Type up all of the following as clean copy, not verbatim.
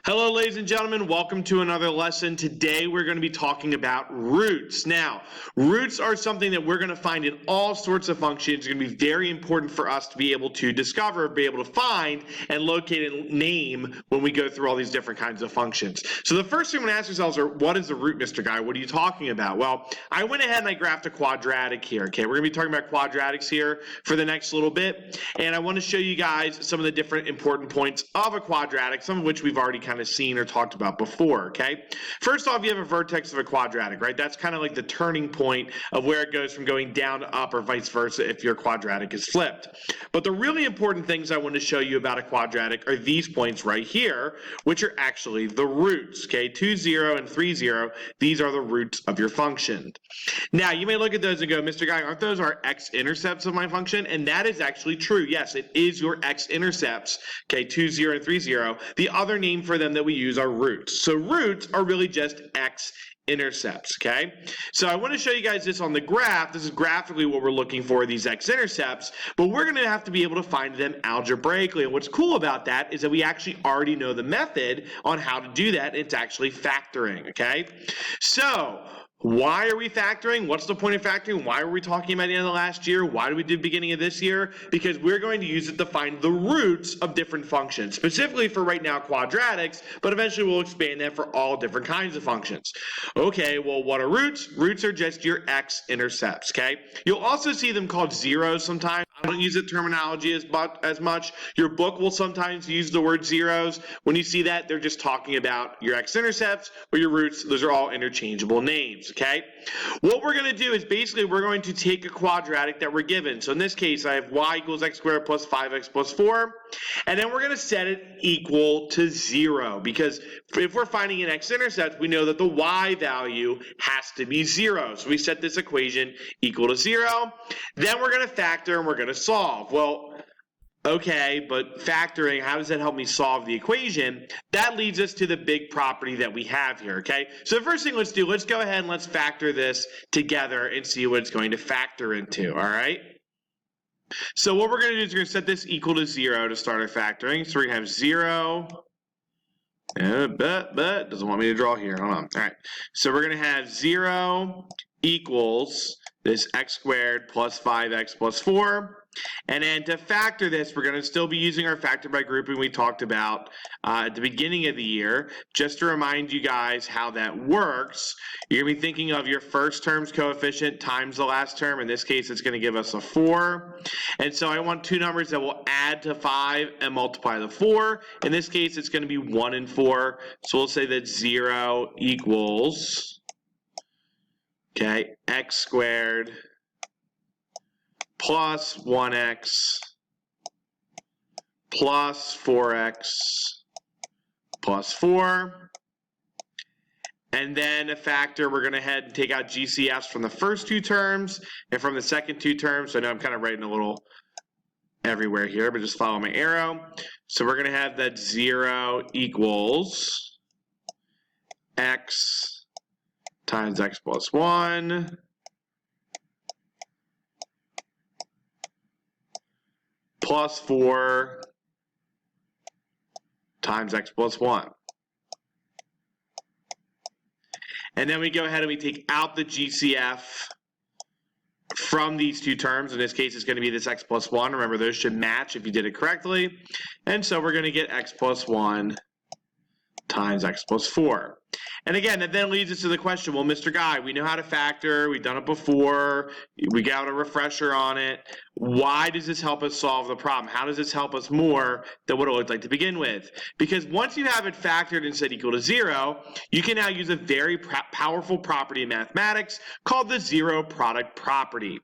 Hello, ladies and gentlemen. Welcome to another lesson. Today, we're going to be talking about roots. Now, roots are something that we're going to find in all sorts of functions. It's going to be very important for us to be able to discover, be able to find, and locate and name when we go through all these different kinds of functions. So the first thing we're going to ask ourselves are, what is a root, Mr. Guy? What are you talking about? Well, I went ahead and I graphed a quadratic here. Okay, we're going to be talking about quadratics here for the next little bit, and I want to show you guys some of the different important points of a quadratic, some of which we've already kind of seen or talked about before. Okay, first off, you have a vertex of a quadratic, right? That's kind of like the turning point of where it goes from going down to up or vice versa if your quadratic is flipped. But the really important things I want to show you about a quadratic are these points right here, which are actually the roots. Okay, 2, 0, and 3, 0. These are the roots of your function. Now, you may look at those and go, Mr. Guy, aren't those our x-intercepts of my function? And that is actually true. Yes, it is your x-intercepts, okay, 2, 0, and 3, 0. The other name for them that we use are roots. So roots are really just x-intercepts, okay? So I want to show you guys this on the graph. This is graphically what we're looking for, these x-intercepts, but we're going to have to be able to find them algebraically. And what's cool about that is that we actually already know the method on how to do that. It's actually factoring, okay? So why are we factoring? What's the point of factoring? Why were we talking about the end of last year? Why do we do the beginning of this year? Because we're going to use it to find the roots of different functions, specifically for right now quadratics, but eventually we'll expand that for all different kinds of functions. Okay, well, what are roots? Roots are just your x-intercepts, okay? You'll also see them called zeros sometimes. I don't use the terminology as much. Your book will sometimes use the word zeros. When you see that, they're just talking about your x-intercepts or your roots. Those are all interchangeable names, okay? What we're going to do is basically we're going to take a quadratic that we're given. So in this case, I have y equals x squared plus 5x plus 4. And then we're going to set it equal to 0. Because if we're finding an x-intercept, we know that the y value has to be 0. So we set this equation equal to 0. Then we're going to factor and we're going to solve. Well, okay, but factoring, how does that help me solve the equation? That leads us to the big property that we have here, okay? So the first thing let's do, let's go ahead and let's factor this together and see what it's going to factor into, all right? So what we're going to do is we're going to set this equal to 0 to start our factoring. So we're going to have 0, but doesn't want me to draw here, hold on. All right, so we're going to have 0 equals this x squared plus 5x plus 4. And then to factor this, we're going to still be using our factor by grouping we talked about at the beginning of the year. Just to remind you guys how that works, you're going to be thinking of your first term's coefficient times the last term. In this case, it's going to give us a 4. And so I want two numbers that will add to 5 and multiply the 4. In this case, it's going to be 1 and 4. So we'll say that 0 equals, okay, x squared plus 1x plus 4x plus 4. And then a factor, we're going to head and take out GCFs from the first two terms and from the second two terms. So I know I'm kind of writing a little everywhere here, but just follow my arrow. So we're going to have that 0 equals x times x plus 1 plus 4 times x plus 1. And then we go ahead and we take out the GCF from these two terms. In this case, it's going to be this x plus 1. Remember, those should match if you did it correctly. And so we're going to get x plus 1 times x plus 4. And again, that then leads us to the question, well, Mr. Guy, we know how to factor. We've done it before. We got a refresher on it. Why does this help us solve the problem? How does this help us more than what it looked like to begin with? Because once you have it factored and set equal to 0, you can now use a very powerful property in mathematics called the zero product property.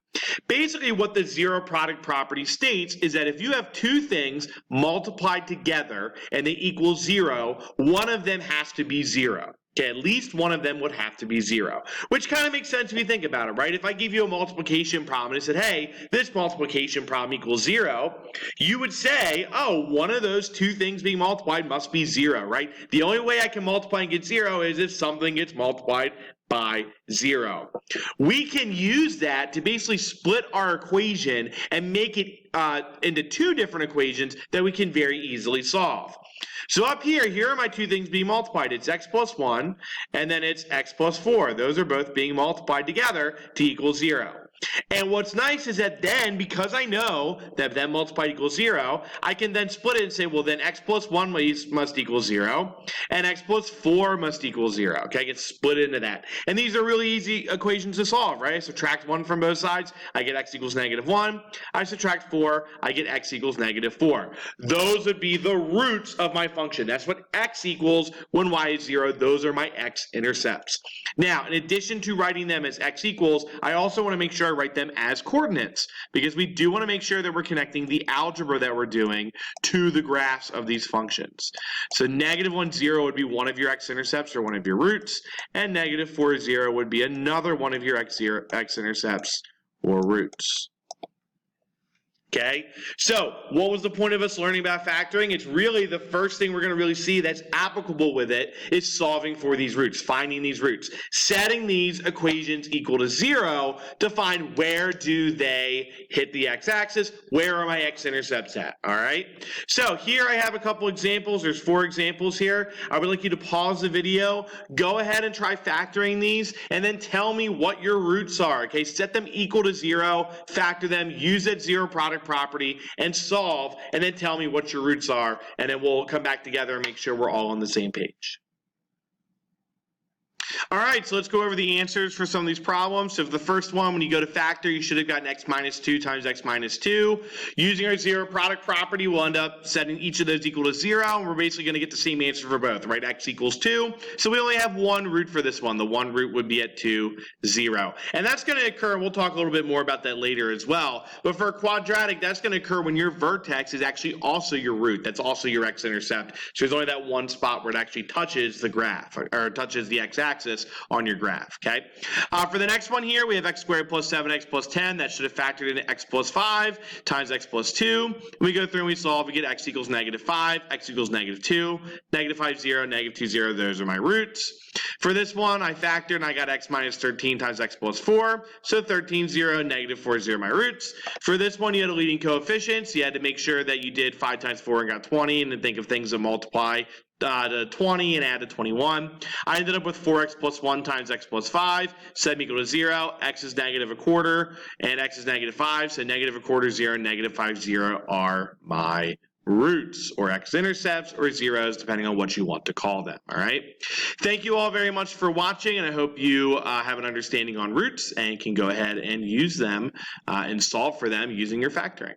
Basically, what the zero product property states is that if you have two things multiplied together and they equal 0, one of them has to be 0. Okay, at least one of them would have to be 0, which kind of makes sense if you think about it, right? If I give you a multiplication problem and I said, hey, this multiplication problem equals 0, you would say, oh, one of those two things being multiplied must be 0, right? The only way I can multiply and get 0 is if something gets multiplied by 0. We can use that to basically split our equation and make it into two different equations that we can very easily solve. So up here are my two things being multiplied. It's x plus 1, and then it's x plus 4. Those are both being multiplied together to equal 0. And what's nice is that then, because I know that then multiplied equals 0, I can then split it and say, well, then x plus 1 must equal 0, and x plus 4 must equal 0. Okay, I can split it into that. And these are really easy equations to solve, right? I subtract 1 from both sides, I get x equals -1. I subtract 4, I get x equals -4. Those would be the roots of my function. That's what x equals when y is 0. Those are my x-intercepts. Now, in addition to writing them as x equals, I also want to make sure I write them as coordinates, because we do want to make sure that we're connecting the algebra that we're doing to the graphs of these functions. So -1, 0 would be one of your x-intercepts or one of your roots, and -4, 0 would be another one of your x-intercepts or roots. Okay, so what was the point of us learning about factoring? It's really the first thing we're going to really see that's applicable with it is solving for these roots, finding these roots, setting these equations equal to 0 to find where do they hit the x-axis, where are my x-intercepts at, all right? So here I have a couple examples. There's 4 examples here. I would like you to pause the video, go ahead and try factoring these, and then tell me what your roots are, okay? Set them equal to 0, factor them, use that zero product property and solve, and then tell me what your roots are, and then we'll come back together and make sure we're all on the same page. All right, so let's go over the answers for some of these problems. So for the first one, when you go to factor, you should have gotten x minus 2 times x minus 2. Using our zero product property, we'll end up setting each of those equal to 0, and we're basically going to get the same answer for both, right? X equals 2. So we only have one root for this one. The one root would be at 2, 0. And that's going to occur, we'll talk a little bit more about that later as well. But for a quadratic, that's going to occur when your vertex is actually also your root. That's also your x-intercept. So there's only that one spot where it actually touches the graph, or touches the x-axis on your graph, okay? For the next one here, we have x squared plus 7x plus 10. That should have factored into x plus 5 times x plus 2. We go through and we solve, we get x equals -5, x equals -2, -5, 0, -2, 0. Those are my roots. For this one, I factored and I got x minus 13 times x plus 4. So 13, 0, -4, 0, my roots. For this one, you had a leading coefficient, so you had to make sure that you did 5 times 4 and got 20, and then think of things that multiply to 20 and add to 21. I ended up with 4x plus 1 times x plus 5, set them equal to 0. X is -1/4 and x is -5, so -1/4, 0, -5, 0 are my roots or x-intercepts or zeros, depending on what you want to call them, all right? Thank you all very much for watching, and I hope you have an understanding on roots and can go ahead and use them and solve for them using your factoring.